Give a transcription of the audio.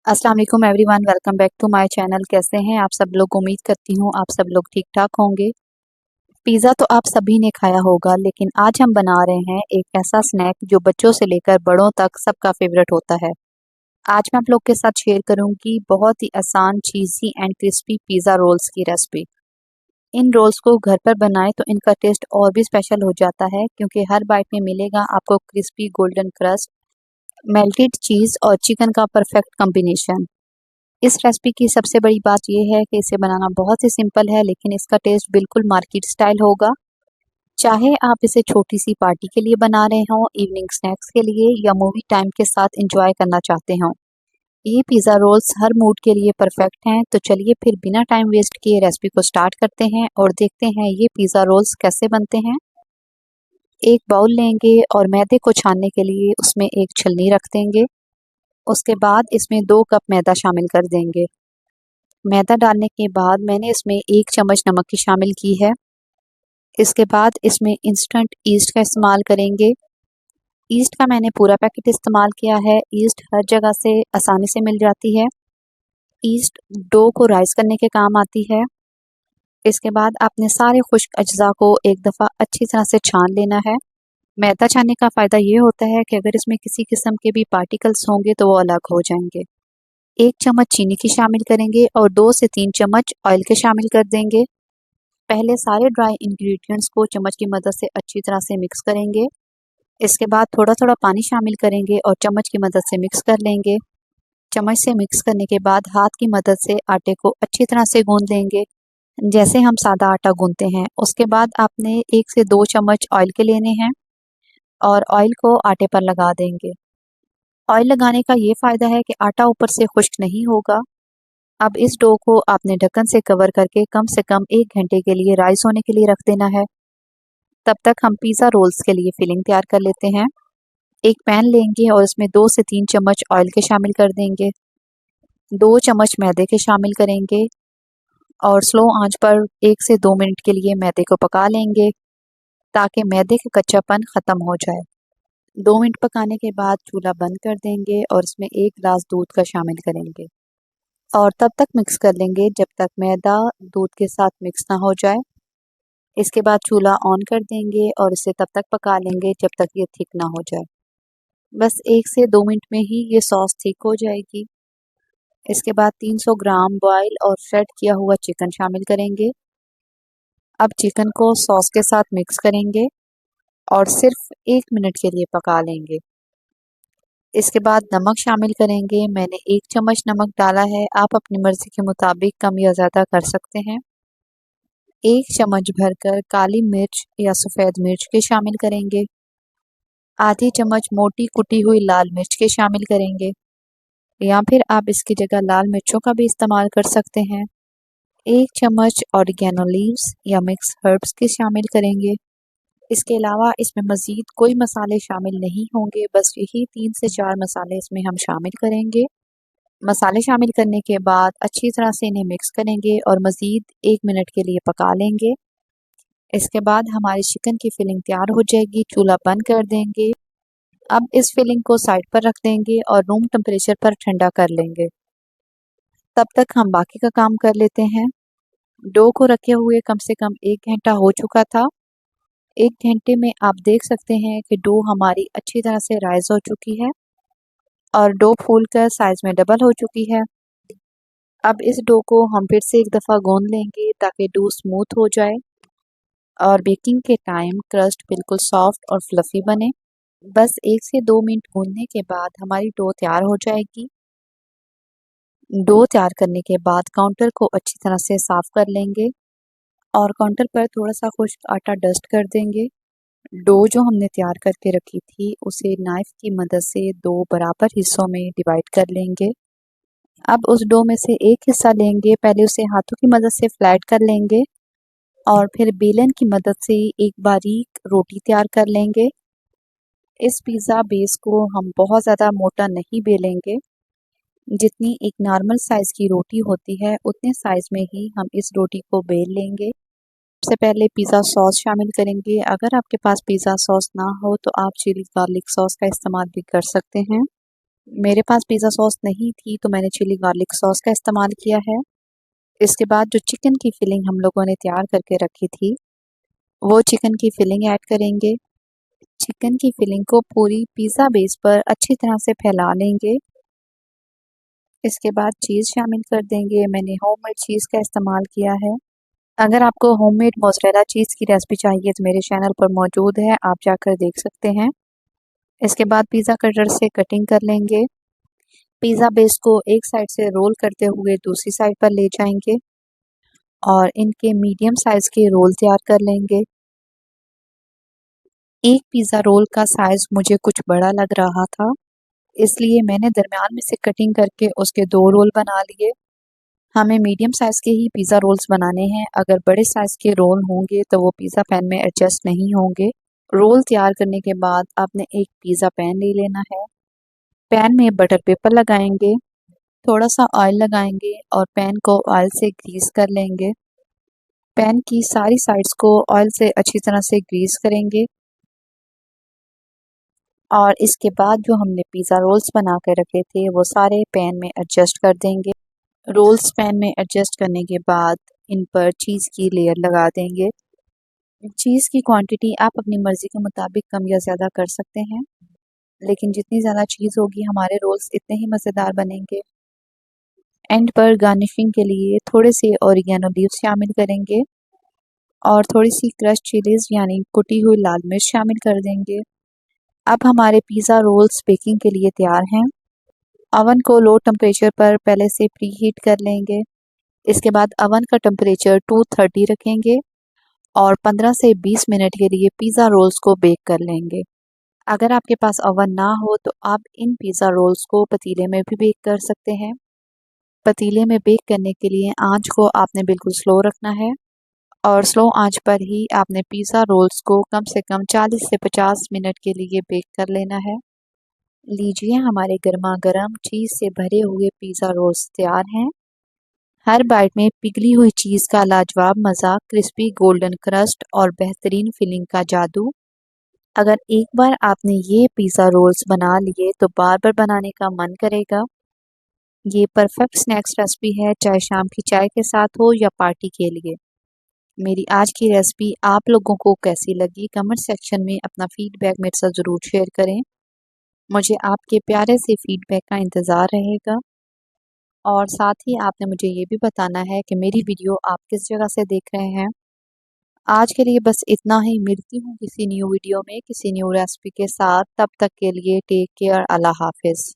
अस्सलाम वालेकुम everyone, welcome back to my channel. कैसे हैं आप सब लोग? उम्मीद करती हूँ आप सब लोग ठीक ठाक होंगे। पिज़्ज़ा तो आप सभी ने खाया होगा, लेकिन आज हम बना रहे हैं एक ऐसा स्नैक जो बच्चों से लेकर बड़ों तक सबका फेवरेट होता है। आज मैं आप लोग के साथ शेयर करूंगी बहुत ही आसान, चीज़ी एंड क्रिस्पी पिज़्ज़ा रोल्स की रेसिपी। इन रोल्स को घर पर बनाएं तो इनका टेस्ट और भी स्पेशल हो जाता है, क्योंकि हर बाइट में मिलेगा आपको क्रिस्पी गोल्डन क्रस्ट, मेल्टेड चीज़ और चिकन का परफेक्ट कॉम्बिनेशन। इस रेसिपी की सबसे बड़ी बात यह है कि इसे बनाना बहुत ही सिंपल है, लेकिन इसका टेस्ट बिल्कुल मार्केट स्टाइल होगा। चाहे आप इसे छोटी सी पार्टी के लिए बना रहे हो, इवनिंग स्नैक्स के लिए या मूवी टाइम के साथ एंजॉय करना चाहते हो, ये पिज़्ज़ा रोल्स हर मूड के लिए परफेक्ट हैं। तो चलिए फिर बिना टाइम वेस्ट किए रेसिपी को स्टार्ट करते हैं और देखते हैं ये पिज़्ज़ा रोल्स कैसे बनते हैं। एक बाउल लेंगे और मैदे को छानने के लिए उसमें एक छलनी रख देंगे। उसके बाद इसमें 2 कप मैदा शामिल कर देंगे। मैदा डालने के बाद मैंने इसमें 1 चम्मच नमक की शामिल की है। इसके बाद इसमें इंस्टेंट ईस्ट का इस्तेमाल करेंगे। ईस्ट का मैंने पूरा पैकेट इस्तेमाल किया है। ईस्ट हर जगह से आसानी से मिल जाती है। ईस्ट डो को राइस करने के काम आती है। इसके बाद आपने सारे खुश्क अज्जा को एक दफ़ा अच्छी तरह से छान लेना है। मैदा छानने का फ़ायदा ये होता है कि अगर इसमें किसी किस्म के भी पार्टिकल्स होंगे तो वो अलग हो जाएंगे। 1 चम्मच चीनी की शामिल करेंगे और 2 से 3 चम्मच ऑयल के शामिल कर देंगे। पहले सारे ड्राई इंग्रेडिएंट्स को चम्मच की मदद से अच्छी तरह से मिक्स करेंगे। इसके बाद थोड़ा थोड़ा पानी शामिल करेंगे और चम्मच की मदद से मिक्स कर लेंगे। चम्मच से मिक्स करने के बाद हाथ की मदद से आटे को अच्छी तरह से गूंद लेंगे, जैसे हम सादा आटा गूंदते हैं। उसके बाद आपने 1 से 2 चम्मच ऑयल के लेने हैं और ऑयल को आटे पर लगा देंगे। ऑयल लगाने का ये फ़ायदा है कि आटा ऊपर से खुश्क नहीं होगा। अब इस डो को आपने ढक्कन से कवर करके कम से कम 1 घंटे के लिए राइस होने के लिए रख देना है। तब तक हम पिज़्ज़ा रोल्स के लिए फिलिंग तैयार कर लेते हैं। एक पैन लेंगे और इसमें 2 से 3 चम्मच ऑयल के शामिल कर देंगे। 2 चम्मच मैदे के शामिल करेंगे और स्लो आंच पर 1 से 2 मिनट के लिए मैदे को पका लेंगे, ताकि मैदे का कच्चापन ख़त्म हो जाए। 2 मिनट पकाने के बाद चूल्हा बंद कर देंगे और इसमें 1 गिलास दूध का शामिल करेंगे और तब तक मिक्स कर लेंगे जब तक मैदा दूध के साथ मिक्स ना हो जाए। इसके बाद चूल्हा ऑन कर देंगे और इसे तब तक पका लेंगे जब तक ये थिक ना हो जाए। बस 1 से 2 मिनट में ही ये सॉस थिक हो जाएगी। इसके बाद 300 ग्राम बॉयल और फ्राइड किया हुआ चिकन शामिल करेंगे। अब चिकन को सॉस के साथ मिक्स करेंगे और सिर्फ 1 मिनट के लिए पका लेंगे। इसके बाद नमक शामिल करेंगे। मैंने 1 चम्मच नमक डाला है, आप अपनी मर्ज़ी के मुताबिक कम या ज़्यादा कर सकते हैं। 1 चम्मच भरकर काली मिर्च या सफ़ेद मिर्च के शामिल करेंगे। आधी चम्मच मोटी कुटी हुई लाल मिर्च के शामिल करेंगे, या फिर आप इसकी जगह लाल मिर्चों का भी इस्तेमाल कर सकते हैं। 1 चम्मच ऑरिगेनो लीव्स या मिक्स हर्ब्स के शामिल करेंगे। इसके अलावा इसमें मज़ीद कोई मसाले शामिल नहीं होंगे, बस यही 3 से 4 मसाले इसमें हम शामिल करेंगे। मसाले शामिल करने के बाद अच्छी तरह से इन्हें मिक्स करेंगे और मज़ीद 1 मिनट के लिए पका लेंगे। इसके बाद हमारी चिकन की फिलिंग तैयार हो जाएगी। चूल्हा बंद कर देंगे। अब इस फिलिंग को साइड पर रख देंगे और रूम टेम्परेचर पर ठंडा कर लेंगे। तब तक हम बाकी का काम कर लेते हैं। डो को रखे हुए कम से कम 1 घंटा हो चुका था। 1 घंटे में आप देख सकते हैं कि डो हमारी अच्छी तरह से राइज हो चुकी है और डो फूलकर साइज में डबल हो चुकी है। अब इस डो को हम फिर से एक दफ़ा गूंद लेंगे ताकि डो स्मूथ हो जाए और बेकिंग के टाइम क्रस्ट बिल्कुल सॉफ्ट और फ्लफ़ी बने। बस 1 से 2 मिनट गूंदने के बाद हमारी डो तैयार हो जाएगी। डो तैयार करने के बाद काउंटर को अच्छी तरह से साफ़ कर लेंगे और काउंटर पर थोड़ा सा खुश्क आटा डस्ट कर देंगे। डो जो हमने तैयार करके रखी थी उसे नाइफ़ की मदद से 2 बराबर हिस्सों में डिवाइड कर लेंगे। अब उस डो में से एक हिस्सा लेंगे, पहले उसे हाथों की मदद से फ्लैट कर लेंगे और फिर बेलन की मदद से एक बारीक रोटी तैयार कर लेंगे। इस पिज़्ज़ा बेस को हम बहुत ज़्यादा मोटा नहीं बेलेंगे, जितनी एक नॉर्मल साइज़ की रोटी होती है उतने साइज़ में ही हम इस रोटी को बेल लेंगे। सबसे पहले पिज़्ज़ा सॉस शामिल करेंगे। अगर आपके पास पिज़्ज़ा सॉस ना हो तो आप चिली गार्लिक सॉस का इस्तेमाल भी कर सकते हैं। मेरे पास पिज़्ज़ा सॉस नहीं थी तो मैंने चिली गार्लिक सॉस का इस्तेमाल किया है। इसके बाद जो चिकन की फिलिंग हम लोगों ने तैयार करके रखी थी, वो चिकन की फिलिंग ऐड करेंगे। चिकन की फिलिंग को पूरी पिज़्ज़ा बेस पर अच्छी तरह से फैला लेंगे। इसके बाद चीज़ शामिल कर देंगे। मैंने होममेड चीज़ का इस्तेमाल किया है। अगर आपको होममेड मोज़रेला चीज़ की रेसिपी चाहिए तो मेरे चैनल पर मौजूद है, आप जाकर देख सकते हैं। इसके बाद पिज़्ज़ा कटर से कटिंग कर लेंगे। पिज़्ज़ा बेस को एक साइड से रोल करते हुए दूसरी साइड पर ले जाएंगे और इनके मीडियम साइज़ के रोल तैयार कर लेंगे। एक पिज़्ज़ा रोल का साइज़ मुझे कुछ बड़ा लग रहा था, इसलिए मैंने दरमियान में से कटिंग करके उसके 2 रोल बना लिए। हमें मीडियम साइज़ के ही पिज़्ज़ा रोल्स बनाने हैं। अगर बड़े साइज़ के रोल होंगे तो वो पिज़्ज़ा पैन में एडजस्ट नहीं होंगे। रोल तैयार करने के बाद आपने एक पिज़्ज़ा पैन ले लेना है। पैन में बटर पेपर लगाएंगे, थोड़ा सा ऑयल लगाएंगे और पैन को ऑयल से ग्रीस कर लेंगे। पैन की सारी साइड्स को ऑयल से अच्छी तरह से ग्रीस करेंगे और इसके बाद जो हमने पिज़्ज़ा रोल्स बना के रखे थे वो सारे पैन में एडजस्ट कर देंगे। रोल्स पैन में एडजस्ट करने के बाद इन पर चीज़ की लेयर लगा देंगे। चीज़ की क्वांटिटी आप अपनी मर्ज़ी के मुताबिक कम या ज़्यादा कर सकते हैं, लेकिन जितनी ज़्यादा चीज़ होगी हमारे रोल्स इतने ही मज़ेदार बनेंगे। एंड पर गार्निशिंग के लिए थोड़े से ऑरिगेनो लीव्स शामिल करेंगे और थोड़ी सी क्रश चिलीज़ यानी कुटी हुई लाल मिर्च शामिल कर देंगे। अब हमारे पिज़्ज़ा रोल्स बेकिंग के लिए तैयार हैं। अवन को लो टेम्परेचर पर पहले से प्री हीट कर लेंगे। इसके बाद अवन का टेम्परेचर 230 रखेंगे और 15 से 20 मिनट के लिए पिज़्ज़ा रोल्स को बेक कर लेंगे। अगर आपके पास ओवन ना हो तो आप इन पिज़्ज़ा रोल्स को पतीले में भी बेक कर सकते हैं। पतीले में बेक करने के लिए आंच को आपने बिल्कुल स्लो रखना है और स्लो आंच पर ही आपने पिज़्ज़ा रोल्स को कम से कम 40 से 50 मिनट के लिए बेक कर लेना है। लीजिए हमारे गर्मा गर्म चीज़ से भरे हुए पिज़्ज़ा रोल्स तैयार हैं। हर बाइट में पिघली हुई चीज़ का लाजवाब मज़ा, क्रिस्पी गोल्डन क्रस्ट और बेहतरीन फिलिंग का जादू। अगर एक बार आपने ये पिज़्ज़ा रोल्स बना लिए तो बार बार बनाने का मन करेगा। ये परफेक्ट स्नैक्स रेसिपी है, चाहे शाम की चाय के साथ हो या पार्टी के लिए। मेरी आज की रेसिपी आप लोगों को कैसी लगी कमेंट सेक्शन में अपना फीडबैक मेरे साथ ज़रूर शेयर करें। मुझे आपके प्यारे से फीडबैक का इंतज़ार रहेगा और साथ ही आपने मुझे ये भी बताना है कि मेरी वीडियो आप किस जगह से देख रहे हैं। आज के लिए बस इतना ही। मिलती हूँ किसी न्यू वीडियो में किसी न्यू रेसिपी के साथ। तब तक के लिए टेक केयर। अल्लाह हाफिज़।